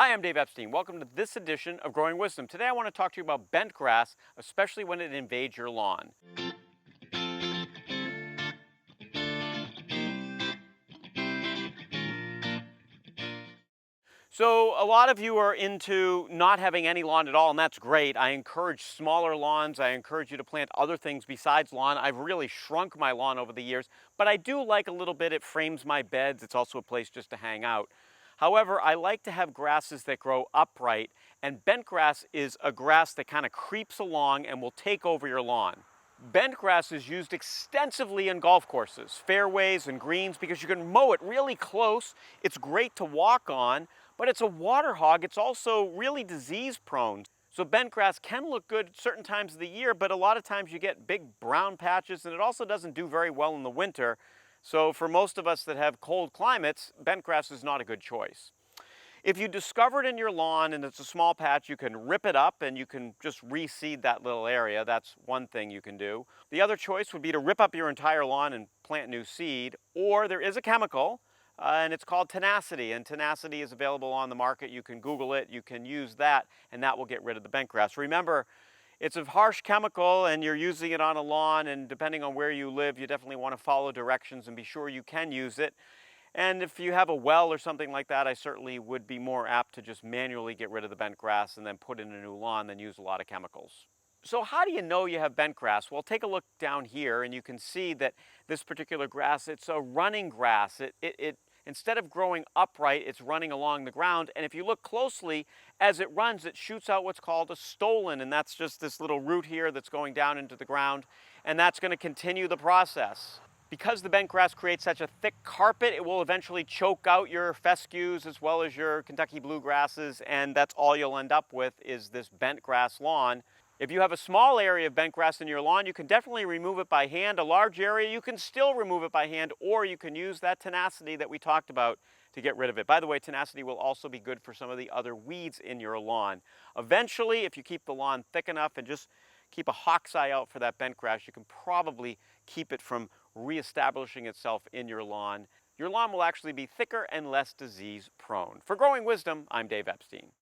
Hi, I'm Dave Epstein. Welcome to this edition of Growing Wisdom. Today I want to talk to you about bent grass, especially when it invades your lawn. So a lot of you are into not having any lawn at all, and that's great. I encourage smaller lawns. I encourage you to plant other things besides lawn. I've really shrunk my lawn over the years, but I do like a little bit. It frames my beds. It's also a place just to hang out. However, I like to have grasses that grow upright, and bent grass is a grass that kind of creeps along and will take over your lawn. Bent grass is used extensively in golf courses, fairways, and greens because you can mow it really close. It's great to walk on, but it's a water hog. It's also really disease prone. So bent grass can look good at certain times of the year, but a lot of times you get big brown patches, and it also doesn't do very well in the winter. So for most of us that have cold climates, bent grass is not a good choice. If you discover it in your lawn and it's a small patch, you can rip it up and you can just reseed that little area. That's one thing you can do. The other choice would be to rip up your entire lawn and plant new seed, or there is a chemical and it's called Tenacity, and Tenacity is available on the market. You can Google it, you can use that, and that will get rid of the bent grass. Remember, it's a harsh chemical and you're using it on a lawn, and depending on where you live, you definitely want to follow directions and be sure you can use it. And if you have a well or something like that, I certainly would be more apt to just manually get rid of the bent grass and then put in a new lawn than use a lot of chemicals. So how do you know you have bent grass? Well, take a look down here and you can see that this particular grass, it's a running grass. Instead of growing upright, it's running along the ground. And if you look closely, as it runs, it shoots out what's called a stolon. And that's just this little root here that's going down into the ground. And that's going to continue the process. Because the bent grass creates such a thick carpet, it will eventually choke out your fescues as well as your Kentucky bluegrasses, and that's all you'll end up with is this bent grass lawn. If you have a small area of bent grass in your lawn, you can definitely remove it by hand. A large area, you can still remove it by hand, or you can use that Tenacity that we talked about to get rid of it. By the way, Tenacity will also be good for some of the other weeds in your lawn. Eventually, if you keep the lawn thick enough and just keep a hawk's eye out for that bent grass, you can probably keep it from reestablishing itself in your lawn. Your lawn will actually be thicker and less disease prone. For Growing Wisdom, I'm Dave Epstein.